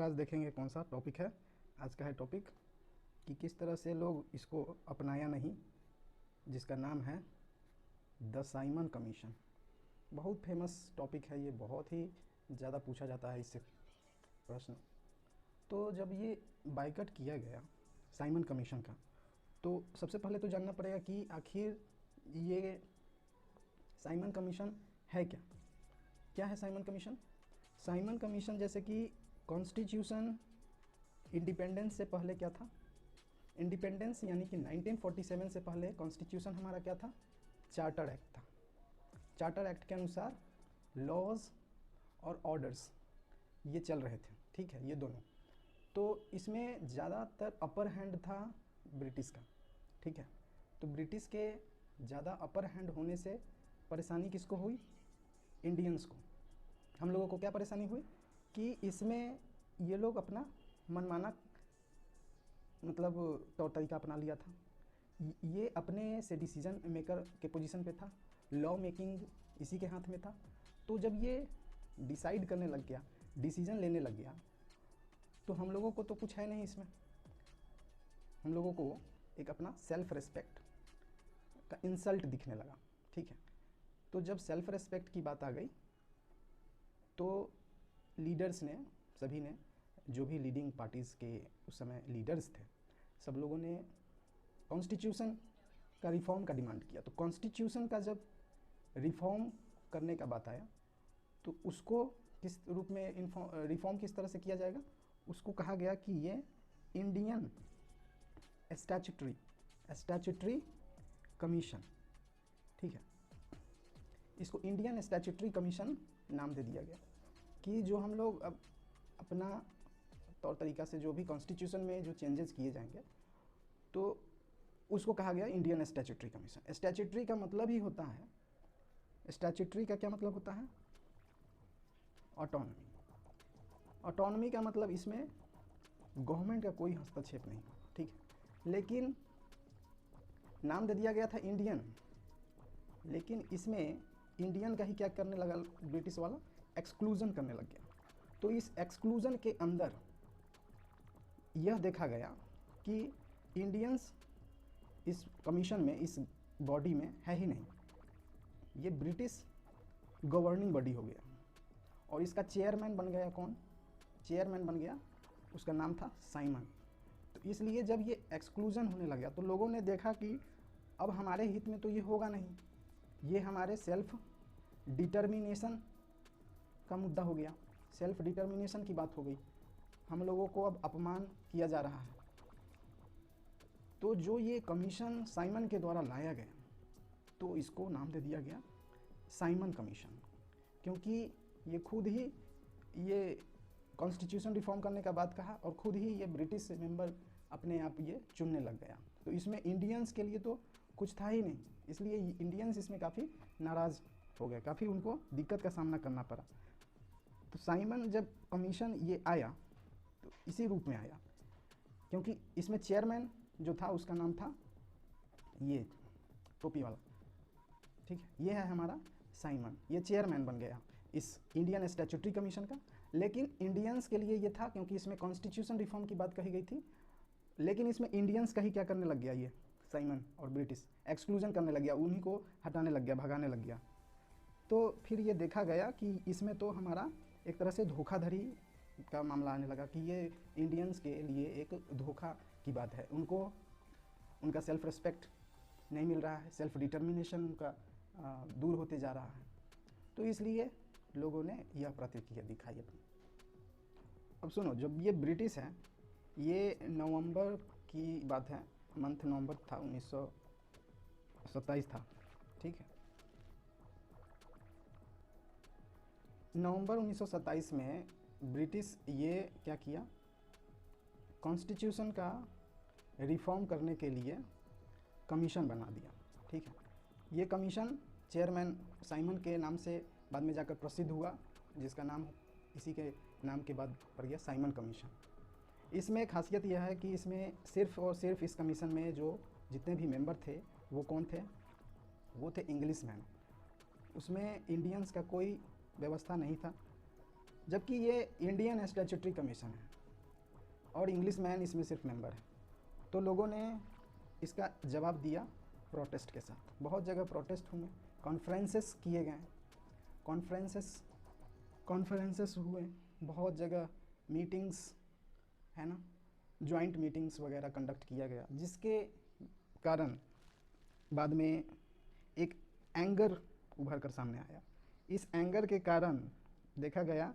आज देखेंगे कौन सा टॉपिक है। आज का है टॉपिक कि किस तरह से लोग इसको अपनाया नहीं, जिसका नाम है द साइमन कमीशन। बहुत फेमस टॉपिक है ये, बहुत ही ज़्यादा पूछा जाता है इससे प्रश्न। तो जब ये बाइकआउट किया गया साइमन कमीशन का, तो सबसे पहले तो जानना पड़ेगा कि आखिर ये साइमन कमीशन है क्या। क्या है साइमन कमीशन? साइमन कमीशन जैसे कि कॉन्स्टिट्यूशन इंडिपेंडेंस से पहले क्या था, इंडिपेंडेंस यानी कि 1947 से पहले कॉन्स्टिट्यूशन हमारा क्या था, चार्टर एक्ट था। चार्टर एक्ट के अनुसार लॉज और ऑर्डर्स ये चल रहे थे, ठीक है, ये दोनों। तो इसमें ज़्यादातर अपर हैंड था ब्रिटिश का, ठीक है। तो ब्रिटिश के ज़्यादा अपर हैंड होने से परेशानी किसको हुई? इंडियंस को। हम लोगों को क्या परेशानी हुई कि इसमें ये लोग अपना मनमाना मतलब तौर तरीका अपना लिया था। ये अपने से डिसीजन मेकर के पोजीशन पे था, लॉ मेकिंग इसी के हाथ में था। तो जब ये डिसाइड करने लग गया, डिसीजन लेने लग गया, तो हम लोगों को तो कुछ है नहीं इसमें। हम लोगों को एक अपना सेल्फ रेस्पेक्ट का इंसल्ट दिखने लगा, ठीक है। तो जब सेल्फ रेस्पेक्ट की बात आ गई तो लीडर्स ने, सभी ने, जो भी लीडिंग पार्टीज़ के उस समय लीडर्स थे, सब लोगों ने कॉन्स्टिट्यूशन का रिफॉर्म का डिमांड किया। तो कॉन्स्टिट्यूशन का जब रिफॉर्म करने का बात आया तो उसको किस रूप में रिफॉर्म किस तरह से किया जाएगा, उसको कहा गया कि ये इंडियन स्टैट्यूटरी कमीशन, ठीक है। इसको इंडियन स्टैट्यूटरी कमीशन नाम दे दिया गया कि जो हम लोग अब अपना तौर तरीका से जो भी कॉन्स्टिट्यूशन में जो चेंजेस किए जाएंगे, तो उसको कहा गया इंडियन स्टैट्यूटरी कमीशन। स्टैट्यूटरी का मतलब ही होता है, स्टैट्यूटरी का क्या मतलब होता है? ऑटोनॉमी। ऑटोनॉमी का मतलब इसमें गवर्नमेंट का कोई हस्तक्षेप नहीं, ठीक है। लेकिन नाम दे दिया गया था इंडियन, लेकिन इसमें इंडियन का ही क्या करने लगा ब्रिटिश वाला, एक्सक्लूजन करने लग गया। तो इस एक्सक्लूजन के अंदर यह देखा गया कि इंडियंस इस कमीशन में, इस बॉडी में है ही नहीं। ये ब्रिटिश गवर्निंग बॉडी हो गया और इसका चेयरमैन बन गया कौन? चेयरमैन बन गया, उसका नाम था साइमन। तो इसलिए जब ये एक्सक्लूजन होने लगा तो लोगों ने देखा कि अब हमारे हित में तो ये होगा नहीं, ये हमारे सेल्फ डिटर्मिनेशन का मुद्दा हो गया, सेल्फ डिटर्मिनेशन की बात हो गई। हम लोगों को अब अपमान किया जा रहा है। तो जो ये कमीशन साइमन के द्वारा लाया गया, तो इसको नाम दे दिया गया साइमन कमीशन, क्योंकि ये खुद ही ये कॉन्स्टिट्यूशन रिफॉर्म करने का बात कहा और खुद ही ये ब्रिटिश मेंबर अपने आप ये चुनने लग गया। तो इसमें इंडियंस के लिए तो कुछ था ही नहीं, इसलिए इंडियंस इसमें काफ़ी नाराज़ हो गए, काफ़ी उनको दिक्कत का सामना करना पड़ा। तो साइमन जब कमीशन ये आया तो इसी रूप में आया, क्योंकि इसमें चेयरमैन जो था उसका नाम था ये टोपी वाला, ठीक है। ये है हमारा साइमन, ये चेयरमैन बन गया इस इंडियन स्टैट्यूटरी कमीशन का। लेकिन इंडियंस के लिए ये था, क्योंकि इसमें कॉन्स्टिट्यूशन रिफॉर्म की बात कही गई थी, लेकिन इसमें इंडियंस का ही क्या करने लग गया, ये साइमन और ब्रिटिश एक्सक्लूजन करने लग गया, उन्हीं को हटाने लग गया, भगाने लग गया। तो फिर ये देखा गया कि इसमें तो हमारा एक तरह से धोखाधड़ी का मामला आने लगा कि ये इंडियंस के लिए एक धोखा की बात है। उनको उनका सेल्फ रिस्पेक्ट नहीं मिल रहा है, सेल्फ डिटर्मिनेशन उनका दूर होते जा रहा है। तो इसलिए लोगों ने यह प्रतिक्रिया दिखाई अपनी। अब सुनो, जब ये ब्रिटिश है, ये नवंबर की बात है, मंथ नवंबर था, 1927 था, ठीक है। नवंबर 1927 में ब्रिटिश ये क्या किया, कॉन्स्टिट्यूशन का रिफॉर्म करने के लिए कमीशन बना दिया, ठीक है। ये कमीशन चेयरमैन साइमन के नाम से बाद में जाकर प्रसिद्ध हुआ, जिसका नाम इसी के नाम के बाद पड़ गया साइमन कमीशन। इसमें खासियत यह है कि इसमें सिर्फ़ और सिर्फ इस कमीशन में जो जितने भी मेंबर थे वो कौन थे, वो थे इंग्लिश मैन। उसमें इंडियंस का कोई व्यवस्था नहीं था। जबकि ये इंडियन स्टैट्यूटरी कमीशन है और इंग्लिश मैन इसमें सिर्फ मेंबर है। तो लोगों ने इसका जवाब दिया प्रोटेस्ट के साथ। बहुत जगह प्रोटेस्ट हुए, कॉन्फ्रेंसेस किए गए, कॉन्फ्रेंसेस हुए, बहुत जगह मीटिंग्स, है ना, जॉइंट मीटिंग्स वगैरह कंडक्ट किया गया, जिसके कारण बाद में एक एंगर उभर कर सामने आया। इस एंगर के कारण देखा गया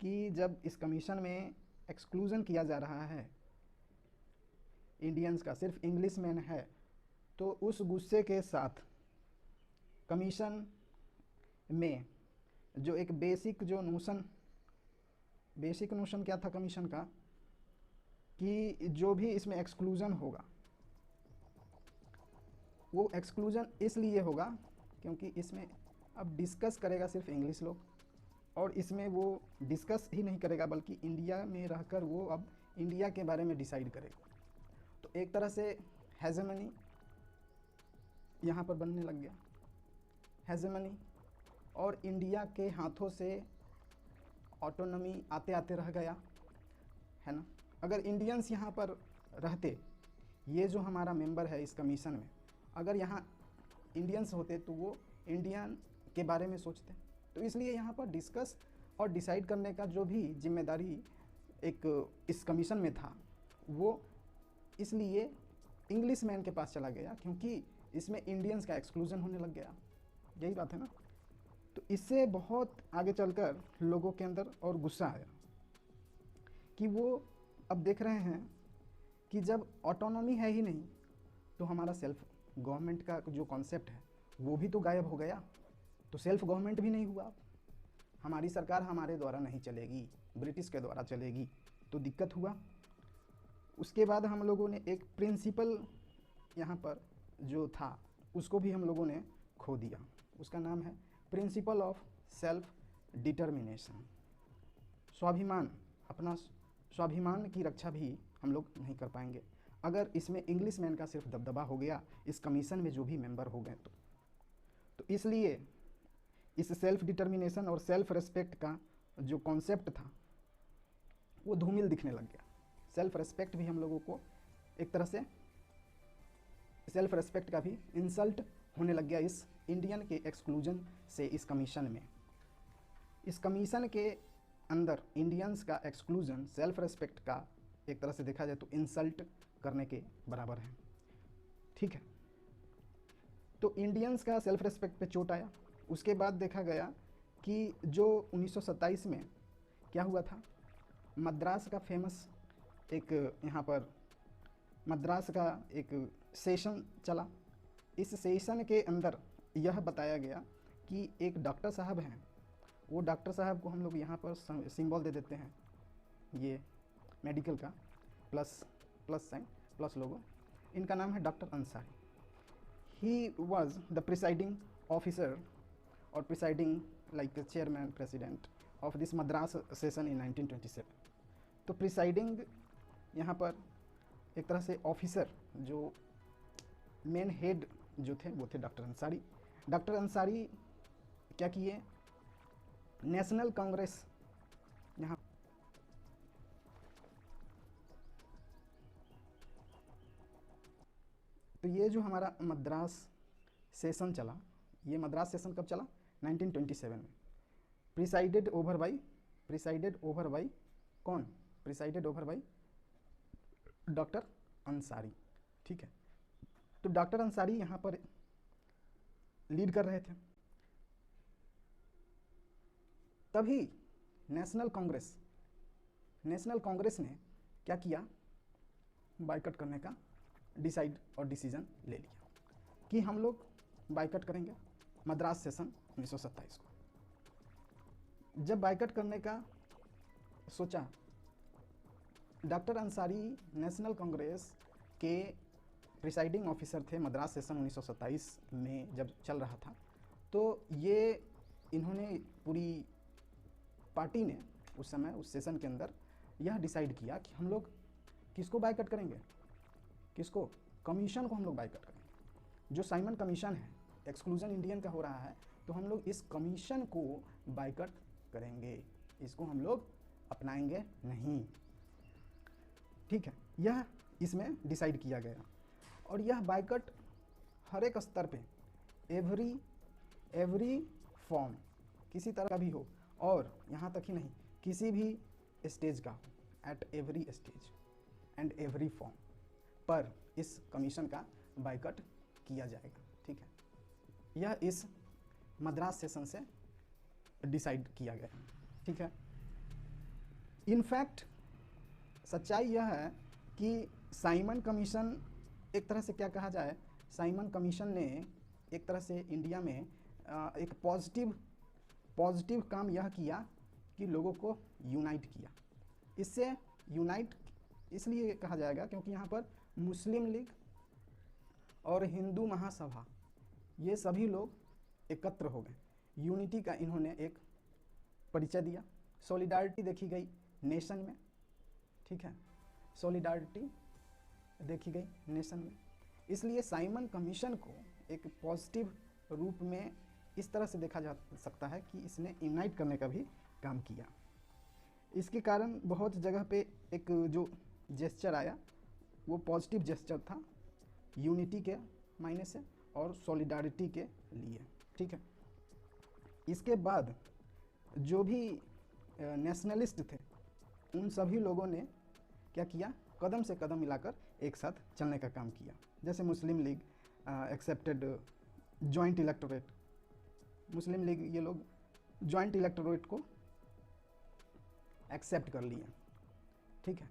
कि जब इस कमीशन में एक्सक्लूजन किया जा रहा है इंडियंस का, सिर्फ इंग्लिश मैन है, तो उस गुस्से के साथ कमीशन में जो एक बेसिक नोशन क्या था कमीशन का, कि जो भी इसमें एक्सक्लूजन होगा वो एक्सक्लूजन इसलिए होगा क्योंकि इसमें अब डिस्कस करेगा सिर्फ इंग्लिश लोग, और इसमें वो डिस्कस ही नहीं करेगा बल्कि इंडिया में रहकर वो अब इंडिया के बारे में डिसाइड करेगा। तो एक तरह से हेजेमनी यहाँ पर बनने लग गया, हेजेमनी, और इंडिया के हाथों से ऑटोनॉमी आते आते रह गया, है ना। अगर इंडियंस यहाँ पर रहते, ये जो हमारा मेंबर है इस कमीशन में, अगर यहाँ इंडियंस होते तो वो इंडियन के बारे में सोचते। तो इसलिए यहाँ पर डिस्कस और डिसाइड करने का जो भी जिम्मेदारी एक इस कमीशन में था, वो इसलिए इंग्लिश मैन के पास चला गया क्योंकि इसमें इंडियंस का एक्सक्लूजन होने लग गया। यही बात है ना। तो इससे बहुत आगे चलकर लोगों के अंदर और गुस्सा आया कि वो अब देख रहे हैं कि जब ऑटोनॉमी है ही नहीं तो हमारा सेल्फ गवर्नमेंट का जो कॉन्सेप्ट है वो भी तो गायब हो गया। तो सेल्फ गवर्नमेंट भी नहीं हुआ, हमारी सरकार हमारे द्वारा नहीं चलेगी, ब्रिटिश के द्वारा चलेगी, तो दिक्कत हुआ। उसके बाद हम लोगों ने एक प्रिंसिपल यहाँ पर जो था उसको भी हम लोगों ने खो दिया। उसका नाम है प्रिंसिपल ऑफ सेल्फ डिटर्मिनेशन। स्वाभिमान, अपना स्वाभिमान की रक्षा भी हम लोग नहीं कर पाएंगे अगर इसमें इंग्लिश मैन का सिर्फ दबदबा हो गया इस कमीशन में जो भी मेंबर हो गए तो इसलिए इस सेल्फ डिटर्मिनेशन और सेल्फ रेस्पेक्ट का जो कॉन्सेप्ट था वो धूमिल दिखने लग गया। सेल्फ रेस्पेक्ट भी हम लोगों को एक तरह से सेल्फ रेस्पेक्ट का भी इंसल्ट होने लग गया इस इंडियन के एक्सक्लूजन से। इस कमीशन में, इस कमीशन के अंदर इंडियंस का एक्सक्लूजन सेल्फ रेस्पेक्ट का एक तरह से देखा जाए तो इंसल्ट करने के बराबर है, ठीक है। तो इंडियंस का सेल्फ रेस्पेक्ट पे चोट आया। उसके बाद देखा गया कि जो 1927 में क्या हुआ था, मद्रास का फेमस एक यहाँ पर मद्रास का एक सेशन चला। इस सेशन के अंदर यह बताया गया कि एक डॉक्टर साहब हैं, वो डॉक्टर साहब को हम लोग यहाँ पर सिंबल दे देते हैं, ये मेडिकल का प्लस साइन प्लस लोगो। इनका नाम है doctor Ansari. He was the presiding officer और presiding like chairman president of this Madras session in 1927। तो प्रिसाइडिंग यहाँ पर एक तरह से ऑफिसर, जो मेन हेड जो थे वो थे डॉक्टर अंसारी। डॉक्टर अंसारी क्या किए, नेशनल कांग्रेस यहाँ तो ये जो हमारा मद्रास सेशन चला, ये मद्रास सेशन कब चला, 1927 में। प्रिसाइडेड ओवर बाई कौन, presided over by doctor Ansari, ठीक है। तो डॉक्टर अंसारी यहाँ पर लीड कर रहे थे। तभी नेशनल कांग्रेस ने क्या किया, बाइकआउट करने का डिसाइड और डिसीजन ले लिया कि हम लोग बाइकआउट करेंगे मद्रास सेशन 1927 को। जब बाइकआउट करने का सोचा, डॉक्टर अंसारी नेशनल कांग्रेस के प्रिसाइडिंग ऑफिसर थे मद्रास सेशन 1927 में जब चल रहा था। तो ये इन्होंने पूरी पार्टी ने उस समय उस सेशन के अंदर यह डिसाइड किया कि हम लोग किसको बाइकआउट करेंगे, किसको, कमीशन को हम लोग बाइकआउट करेंगे। जो साइमन कमीशन है, एक्सक्लूजन इंडियन का हो रहा है, तो हम लोग इस कमीशन को बाइकआउट करेंगे। इसको हम लोग अपनाएंगे नहीं। ठीक है, यह इसमें डिसाइड किया गया। और यह बाइकट हर एक स्तर पे एवरी फॉर्म किसी तरह का भी हो, और यहाँ तक ही नहीं, किसी भी स्टेज का हो, at every stage and every form पर इस कमीशन का बाइकट किया जाएगा। ठीक है, यह इस मद्रास सेशन से डिसाइड किया गया। ठीक है, इनफैक्ट सच्चाई यह है कि साइमन कमीशन एक तरह से क्या कहा जाए, साइमन कमीशन ने एक तरह से इंडिया में एक पॉजिटिव काम यह किया कि लोगों को यूनाइट किया। इससे यूनाइट इसलिए कहा जाएगा क्योंकि यहाँ पर मुस्लिम लीग और हिंदू महासभा ये सभी लोग एकत्र हो गए, यूनिटी का इन्होंने एक परिचय दिया। सॉलिडारिटी देखी गई नेशन में। ठीक है, सॉलिडारिटी देखी गई नेशन में। इसलिए साइमन कमीशन को एक पॉजिटिव रूप में इस तरह से देखा जा सकता है कि इसने यूनाइट करने का भी काम किया। इसके कारण बहुत जगह पे एक जो जेस्चर आया वो पॉजिटिव जेस्चर था, यूनिटी के मायने से और सॉलिडारिटी के लिए। ठीक है, इसके बाद जो भी नेशनलिस्ट थे उन सभी लोगों ने क्या किया, कदम से कदम मिलाकर एक साथ चलने का काम किया। जैसे मुस्लिम लीग एक्सेप्टेड जॉइंट इलेक्टोरेट, मुस्लिम लीग ये लोग जॉइंट इलेक्टोरेट को एक्सेप्ट कर लिए। ठीक है,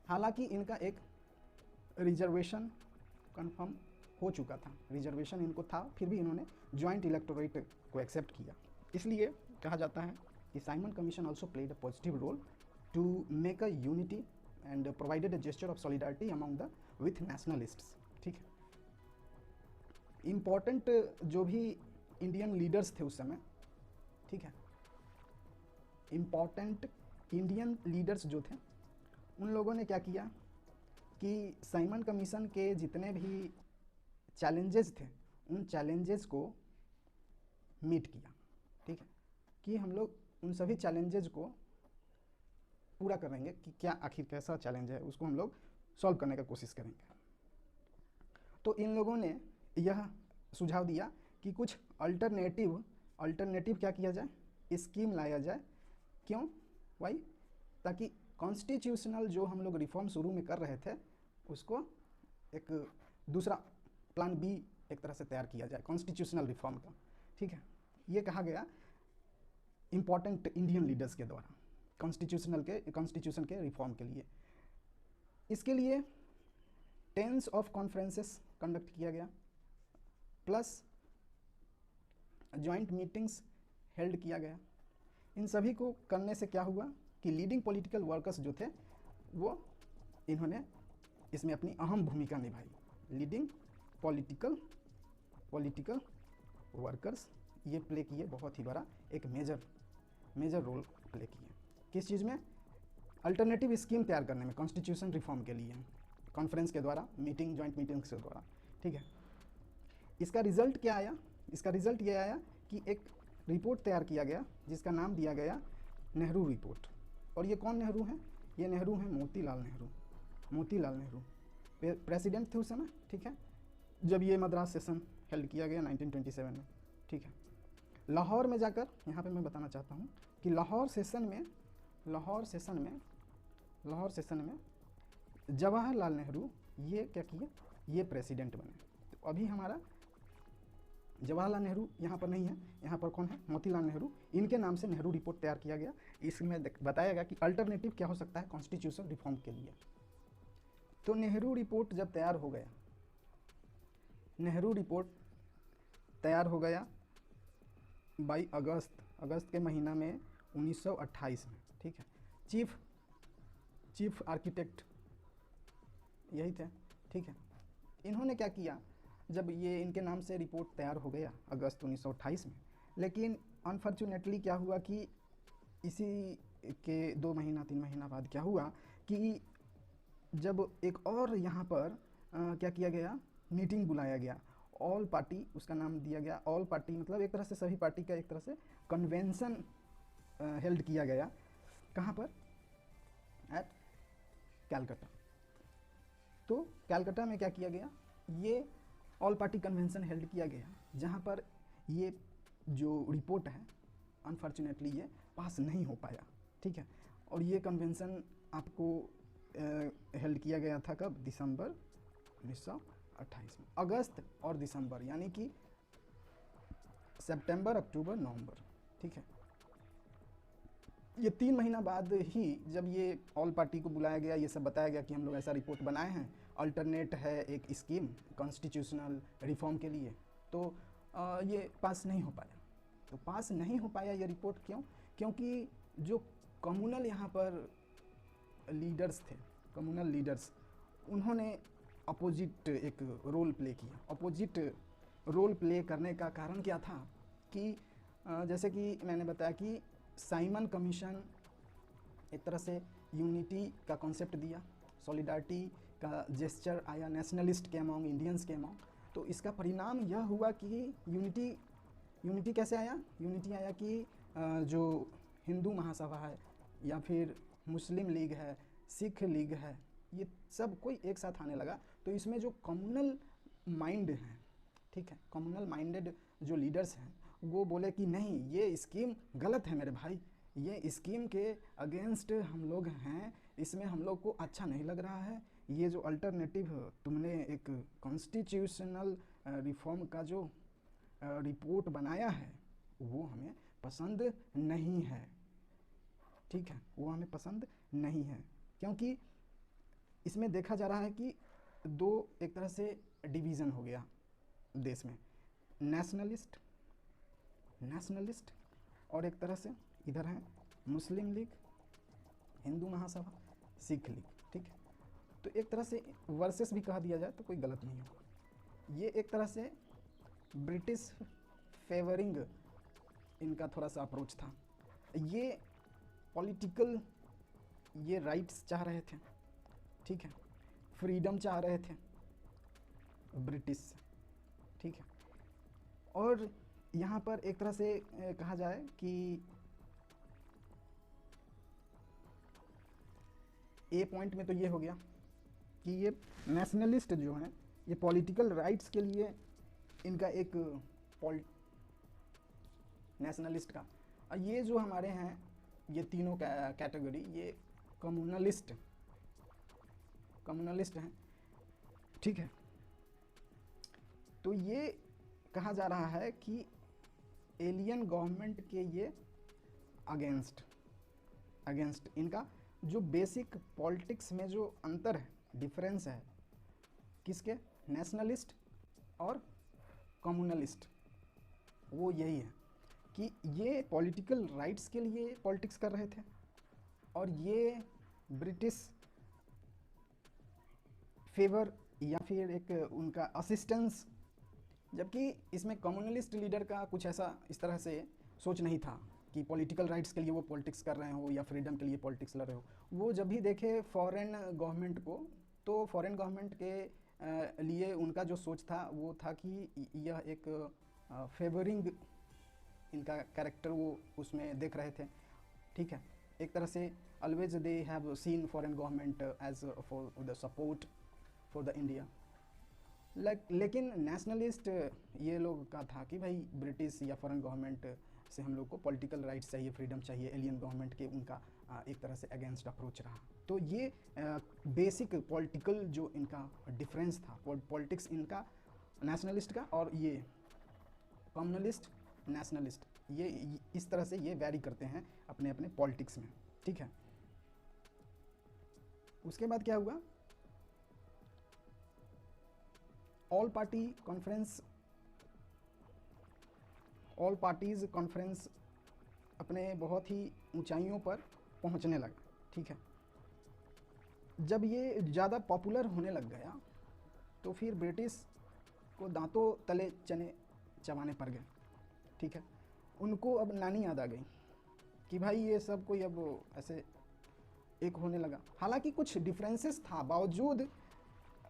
हालांकि इनका एक रिजर्वेशन कंफर्म हो चुका था, रिजर्वेशन इनको था, फिर भी इन्होंने जॉइंट इलेक्टोरेट को एक्सेप्ट किया। इसलिए कहा जाता है कि Simon Commission also played a positive role to make a unity and provided a gesture of solidarity among the with nationalists. ठीक है, इम्पॉर्टेंट जो भी इंडियन लीडर्स थे उस समय, ठीक है, इम्पॉर्टेंट इंडियन लीडर्स जो थे उन लोगों ने क्या किया कि साइमन कमीशन के जितने भी चैलेंजेस थे उन चैलेंजेस को मीट किया। ठीक है, कि हम लोग उन सभी चैलेंजेस को पूरा करेंगे कि क्या आखिर कैसा चैलेंज है उसको हम लोग सॉल्व करने का कोशिश करेंगे। तो इन लोगों ने यह सुझाव दिया कि कुछ अल्टरनेटिव क्या किया जाए, स्कीम लाया जाए। क्यों, वाई, ताकि कॉन्स्टिट्यूशनल जो हम लोग रिफॉर्म शुरू में कर रहे थे उसको एक दूसरा प्लान बी एक तरह से तैयार किया जाए कॉन्स्टिट्यूशनल रिफॉर्म का। ठीक है, ये कहा गया इम्पॉर्टेंट इंडियन लीडर्स के द्वारा कॉन्स्टिट्यूशन के रिफॉर्म के लिए। इसके लिए टेंस ऑफ कॉन्फ्रेंसेस कंडक्ट किया गया, प्लस जॉइंट मीटिंग्स हेल्ड किया गया। इन सभी को करने से क्या हुआ कि लीडिंग पॉलिटिकल वर्कर्स जो थे वो इन्होंने इसमें अपनी अहम भूमिका निभाई। लीडिंग पॉलिटिकल वर्कर्स ये प्ले किए, बहुत ही बड़ा एक मेजर रोल प्ले किए। किस चीज़ में, अल्टरनेटिव स्कीम तैयार करने में, कॉन्स्टिट्यूशन रिफॉर्म के लिए कॉन्फ्रेंस के द्वारा, जॉइंट मीटिंग्स के द्वारा। ठीक है, इसका रिजल्ट क्या आया, इसका रिजल्ट ये आया कि एक रिपोर्ट तैयार किया गया जिसका नाम दिया गया नेहरू रिपोर्ट। और ये कौन नेहरू हैं, ये नेहरू हैं मोतीलाल नेहरू प्रेसिडेंट थे उस समय। ठीक है, जब ये मद्रास सेशन हेल्ड किया गया 1927 में। ठीक है, लाहौर में जाकर यहाँ पे मैं बताना चाहता हूँ कि लाहौर सेशन में जवाहरलाल नेहरू ये क्या किए, ये प्रेसिडेंट बने। तो अभी हमारा जवाहरलाल नेहरू यहाँ पर नहीं है, यहाँ पर कौन है, मोतीलाल नेहरू। इनके नाम से नेहरू रिपोर्ट तैयार किया गया। इसमें बताया गया कि अल्टरनेटिव क्या हो सकता है कॉन्स्टिट्यूशन रिफॉर्म के लिए। तो नेहरू रिपोर्ट जब तैयार हो गया, नेहरू रिपोर्ट तैयार हो गया बाई अगस्त के महीना में 1928 में। ठीक है, चीफ आर्किटेक्ट यही थे। ठीक है, इन्होंने क्या किया, जब ये इनके नाम से रिपोर्ट तैयार हो गया अगस्त 1928 में, लेकिन अनफॉर्चुनेटली क्या हुआ कि इसी के 2 महीना 3 महीना बाद क्या हुआ कि जब एक और यहाँ पर क्या किया गया, मीटिंग बुलाया गया, ऑल पार्टी उसका नाम दिया गया। ऑल पार्टी मतलब एक तरह से सभी पार्टी का एक तरह से कन्वेंशन हेल्ड किया गया, कहाँ पर, एट कैलकाटा। तो कैलकाटा में क्या किया गया, ये ऑल पार्टी कन्वेंशन हेल्ड किया गया, जहाँ पर ये जो रिपोर्ट है अनफॉर्चुनेटली ये पास नहीं हो पाया, ठीक है। और ये कन्वेंशन आपको हेल्ड किया गया था कब, दिसंबर 1928 में। अगस्त और दिसंबर यानी कि सितंबर, अक्टूबर, नवंबर, ठीक है। ये 3 महीना बाद ही जब ये ऑल पार्टी को बुलाया गया, ये सब बताया गया कि हम लोग ऐसा रिपोर्ट बनाए हैं, अल्टरनेट है एक स्कीम कॉन्स्टिट्यूशनल रिफॉर्म के लिए, तो ये पास नहीं हो पाया। तो पास नहीं हो पाया ये रिपोर्ट क्यों, क्योंकि जो कम्युनल यहाँ पर लीडर्स थे, कम्युनल लीडर्स, उन्होंने अपोजिट एक रोल प्ले किया। अपोजिट रोल प्ले करने का कारण क्या था कि जैसे कि मैंने बताया कि साइमन कमीशन एक तरह से यूनिटी का कॉन्सेप्ट दिया, सॉलिडारिटी का जेस्चर आया नेशनलिस्ट के अमॉन्ग, इंडियंस के अमॉन्ग। तो इसका परिणाम यह हुआ कि यूनिटी कैसे आया, यूनिटी आया कि जो हिंदू महासभा है या फिर मुस्लिम लीग है, सिख लीग है, ये सब कोई एक साथ आने लगा। तो इसमें जो कम्युनल माइंड हैं, ठीक है, कम्युनल माइंडेड जो लीडर्स हैं, वो बोले कि नहीं, ये स्कीम गलत है मेरे भाई, ये स्कीम के अगेंस्ट हम लोग हैं, इसमें हम लोग को अच्छा नहीं लग रहा है। ये जो अल्टरनेटिव तुमने एक कॉन्स्टिट्यूशनल रिफॉर्म का जो रिपोर्ट बनाया है, वो हमें पसंद नहीं है, ठीक है, वो हमें पसंद नहीं है। क्योंकि इसमें देखा जा रहा है कि दो एक तरह से डिवीज़न हो गया देश में, नेशनलिस्ट और एक तरह से इधर है मुस्लिम लीग, हिंदू महासभा, सिख लीग, ठीक है। तो एक तरह से वर्सेस भी कहा दिया जाए तो कोई गलत नहीं होगा। ये एक तरह से ब्रिटिश फेवरिंग इनका थोड़ा सा अप्रोच था। ये पॉलिटिकल, ये राइट्स चाह रहे थे, ठीक है, फ्रीडम चाह रहे थे ब्रिटिश, ठीक है। और यहाँ पर एक तरह से कहा जाए कि ए पॉइंट में तो ये हो गया कि ये नेशनलिस्ट जो हैं, ये पॉलिटिकल राइट्स के लिए इनका एक नेशनलिस्ट का, और ये जो हमारे हैं ये तीनों कैटेगरी, ये कम्युनलिस्ट हैं, ठीक है। तो ये कहा जा रहा है कि एलियन गवर्नमेंट के ये अगेंस्ट इनका जो बेसिक पॉलिटिक्स में जो अंतर है, डिफरेंस है, किसके, नेशनलिस्ट और कम्युनलिस्ट, वो यही है कि ये पॉलिटिकल राइट्स के लिए पॉलिटिक्स कर रहे थे और ये ब्रिटिश फेवर या फिर एक उनका असिस्टेंस। जबकि इसमें कम्युनलिस्ट लीडर का कुछ ऐसा इस तरह से सोच नहीं था कि पॉलिटिकल राइट्स के लिए वो पॉलिटिक्स कर रहे हो या फ्रीडम के लिए पॉलिटिक्स लड़ रहे हो। वो जब भी देखे फॉरेन गवर्नमेंट को, तो फॉरेन गवर्नमेंट के लिए उनका जो सोच था वो था कि यह एक फेवरिंग इनका कैरेक्टर वो उसमें देख रहे थे, ठीक है। एक तरह से always they have seen foreign government as for the support for the India. लेकिन नेशनलिस्ट ये लोग का था कि भाई ब्रिटिश या फॉरेन गवर्नमेंट से हम लोग को पॉलिटिकल राइट्स चाहिए, फ्रीडम चाहिए, एलियन गवर्नमेंट के उनका एक तरह से अगेंस्ट अप्रोच रहा। तो ये बेसिक पॉलिटिकल जो इनका डिफरेंस था, पॉलिटिक्स इनका नेशनलिस्ट का और ये कम्युनलिस्ट नेशनलिस्ट, ये इस तरह से ये वैरी करते हैं अपने अपने पॉलिटिक्स में, ठीक है। उसके बाद क्या हुआ, ऑल पार्टीज कॉन्फ्रेंस अपने बहुत ही ऊंचाइयों पर पहुंचने लगा, ठीक है। जब ये ज़्यादा पॉपुलर होने लग गया तो फिर ब्रिटिश को दांतों तले चने चबाने पड़ गए, ठीक है। उनको अब नानी याद आ गई कि भाई ये सब कोई अब ऐसे एक होने लगा। हालांकि कुछ डिफरेंसेस था, बावजूद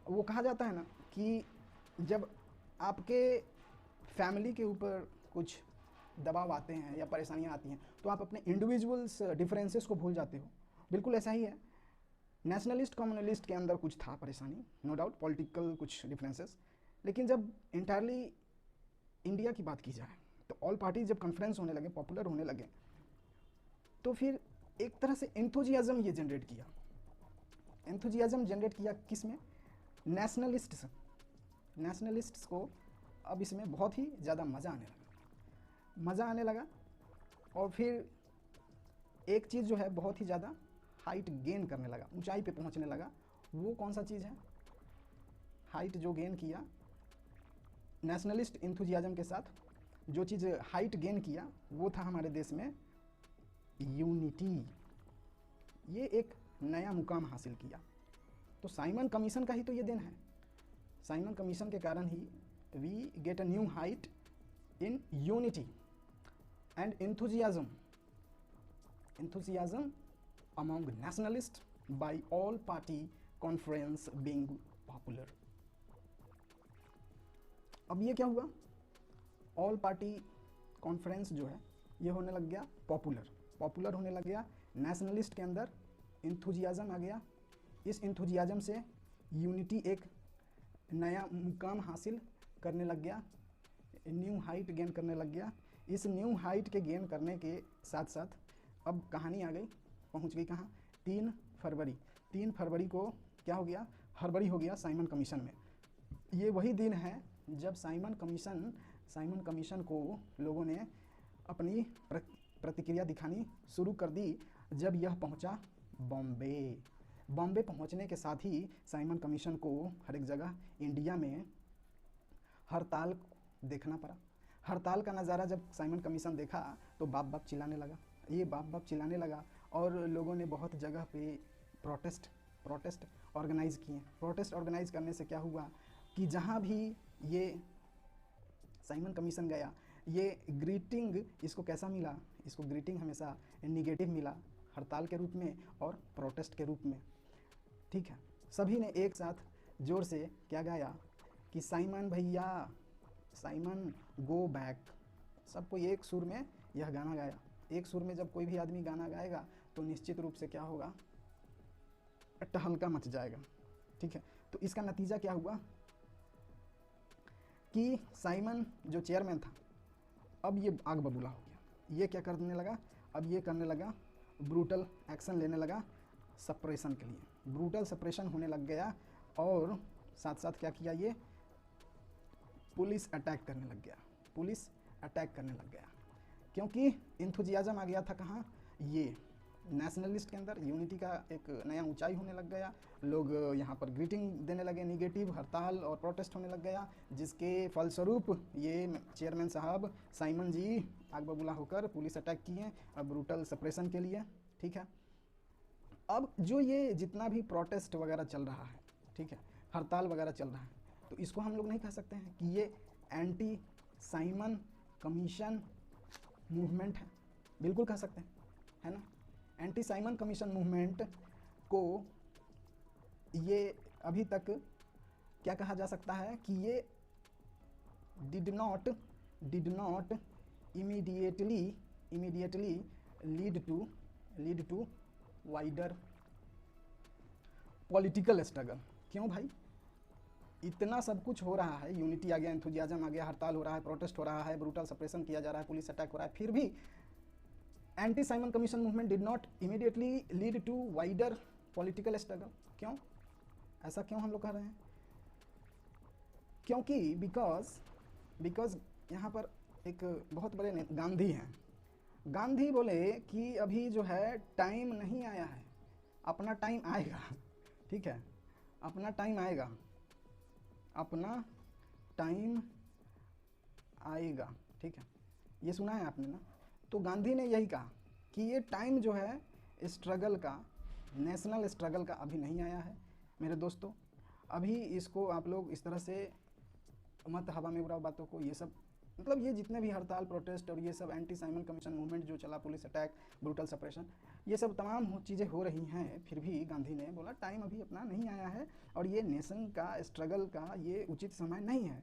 वो कहा जाता है ना कि जब आपके फैमिली के ऊपर कुछ दबाव आते हैं या परेशानियां आती हैं तो आप अपने इंडिविजुअल्स डिफरेंसेस को भूल जाते हो। बिल्कुल ऐसा ही है, नेशनलिस्ट कम्युनलिस्ट के अंदर कुछ था परेशानी, नो डाउट, पॉलिटिकल कुछ डिफरेंसेस, लेकिन जब इंटायरली इंडिया की बात की जाए तो ऑल पार्टी जब कॉन्फ्रेंस होने लगे, पॉपुलर होने लगे, तो फिर एक तरह से एंथुजियाज्म ये जनरेट किया। एंथुजियाज्म जनरेट किया किस में? नेशनलिस्ट्स को अब इसमें बहुत ही ज़्यादा मज़ा आने लगा और फिर एक चीज़ जो है बहुत ही ज़्यादा हाइट गेन करने लगा, ऊंचाई पे पहुंचने लगा। वो कौन सा चीज़ है? हाइट जो गेन किया नेशनलिस्ट एंथुजियाज्म के साथ, जो चीज़ हाइट गेन किया वो था हमारे देश में यूनिटी। ये एक नया मुकाम हासिल किया। तो साइमन कमीशन का ही तो ये देन है। साइमन कमीशन के कारण ही we get a new height in unity and enthusiasm among nationalists by all party conference being popular। अब ये क्या हुआ? ऑल पार्टी कॉन्फ्रेंस जो है ये होने लग गया पॉपुलर होने लग गया। नेशनलिस्ट के अंदर इंथुजियाज्म आ गया। इस इंथुजियाज्म से यूनिटी एक नया मुकाम हासिल करने लग गया, न्यू हाइट गेन करने लग गया। इस न्यू हाइट के गेन करने के साथ साथ अब कहानी आ गई, पहुंच गई कहाँ? 3 फरवरी को क्या हो गया? हड़बड़ी हो गया साइमन कमीशन में। ये वही दिन है जब साइमन कमीशन को लोगों ने अपनी प्रतिक्रिया दिखानी शुरू कर दी जब यह पहुंचा बॉम्बे पहुंचने के साथ ही साइमन कमीशन को हर एक जगह इंडिया में हड़ताल देखना पड़ा। हड़ताल का नज़ारा जब साइमन कमीशन देखा तो बाप चिल्लाने लगा और लोगों ने बहुत जगह पे प्रोटेस्ट ऑर्गेनाइज़ किए। प्रोटेस्ट ऑर्गेनाइज़ करने से क्या हुआ कि जहाँ भी ये साइमन कमीशन गया, ये ग्रीटिंग इसको कैसा मिला? इसको ग्रीटिंग हमेशा निगेटिव मिला, हड़ताल के रूप में और प्रोटेस्ट के रूप में। ठीक है, सभी ने एक साथ जोर से क्या गाया कि साइमन भैया, साइमन गो बैक। सबको एक सुर में यह गाना गाया। एक सुर में जब कोई भी आदमी गाना गाएगा तो निश्चित रूप से क्या होगा? टहलका मच जाएगा। ठीक है, तो इसका नतीजा क्या हुआ कि साइमन जो चेयरमैन था अब ये आग बबूला हो गया। ये क्या करने लगा? अब ये करने लगा, ब्रूटल एक्शन लेने लगा सप्रेशन के लिए। ब्रूटल सप्रेशन होने लग गया और साथ साथ क्या किया? ये पुलिस अटैक करने लग गया क्योंकि इंथुजियाज्म आ गया था कहाँ? ये नेशनलिस्ट के अंदर यूनिटी का एक नया ऊंचाई होने लग गया। लोग यहाँ पर ग्रीटिंग देने लगे निगेटिव, हड़ताल और प्रोटेस्ट होने लग गया, जिसके फलस्वरूप ये चेयरमैन साहब साइमन जी आग बबूला होकर पुलिस अटैक किए अब ब्रूटल सप्रेशन के लिए। ठीक है, अब जो ये जितना भी प्रोटेस्ट वगैरह चल रहा है, ठीक है, हड़ताल वगैरह चल रहा है, तो इसको हम लोग नहीं कह सकते हैं कि ये एंटी साइमन कमीशन मूवमेंट है। बिल्कुल कह सकते हैं, है ना? एंटी साइमन कमीशन मूवमेंट को ये अभी तक क्या कहा जा सकता है कि ये did not immediately lead to wider political struggle. क्यों भाई? इतना सब कुछ हो रहा है, यूनिटी आ गया, एंथुजियाज्म आ गया, हड़ताल हो रहा है, प्रोटेस्ट हो रहा है, ब्रूटल सप्रेशन किया जा रहा है, पुलिस अटैक हो रहा है, फिर भी anti Simon Commission movement did not immediately lead to wider political struggle. क्यों? ऐसा क्यों हम लोग कह रहे हैं? क्योंकि बिकॉज यहाँ पर एक बहुत बड़े गांधी हैं। गांधी बोले कि अभी जो है टाइम नहीं आया है, अपना टाइम आएगा। ठीक है, अपना टाइम आएगा। ठीक है, ये सुना है आपने ना? तो गांधी ने यही कहा कि ये टाइम जो है स्ट्रगल का, नेशनल स्ट्रगल का अभी नहीं आया है मेरे दोस्तों। अभी इसको आप लोग इस तरह से मत हवा में उड़ाओ बातों को। ये सब मतलब ये जितने भी हड़ताल, प्रोटेस्ट और ये सब एंटी साइमन कमीशन मूवमेंट जो चला, पुलिस अटैक, ब्रूटल सप्रेशन, ये सब तमाम चीज़ें हो रही हैं, फिर भी गांधी ने बोला टाइम अभी अपना नहीं आया है और ये नेशन का स्ट्रगल का ये उचित समय नहीं है।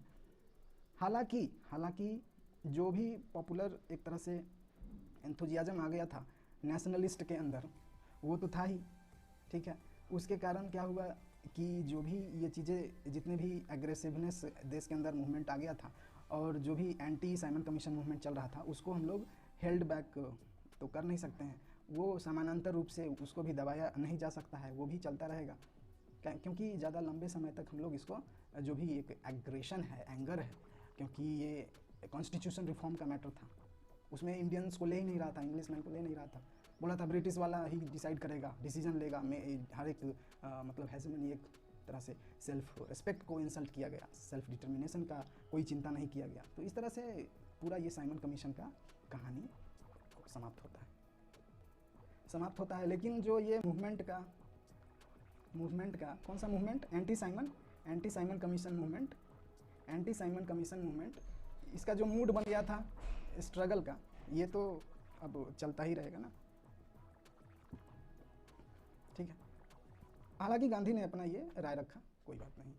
हालांकि जो भी पॉपुलर एक तरह से एंथुजियाज्म आ गया था नेशनलिस्ट के अंदर, वो तो था ही, ठीक है। उसके कारण क्या हुआ कि जो भी ये चीज़ें, जितने भी एग्रेसिवनेस देश के अंदर मूवमेंट आ गया था, और जो भी एंटी साइमन कमीशन मूवमेंट चल रहा था, उसको हम लोग हेल्ड बैक तो कर नहीं सकते हैं, वो समानांतर रूप से उसको भी दबाया नहीं जा सकता है, वो भी चलता रहेगा, क्योंकि ज़्यादा लंबे समय तक हम लोग इसको, जो भी एक एग्रेशन है, एंगर है, क्योंकि ये कॉन्स्टिट्यूशन रिफॉर्म का मैटर था, उसमें इंडियंस को ले ही नहीं रहा था, इंग्लिशमैन को ले नहीं रहा था, बोला था ब्रिटिश वाला ही डिसाइड करेगा, डिसीजन लेगा, मैं हर एक मतलब हेजेमनी, एक तरह से सेल्फ रिस्पेक्ट को इंसल्ट किया गया, सेल्फ डिटर्मिनेशन का कोई चिंता नहीं किया गया। तो इस तरह से पूरा ये साइमन कमीशन का कहानी समाप्त होता है। लेकिन जो ये मूवमेंट का कौन सा movement, anti Simon Commission movement, इसका जो मूड बन गया था स्ट्रगल का, ये तो अब चलता ही रहेगा ना, ठीक है। हालांकि गांधी ने अपना ये राय रखा, कोई बात नहीं।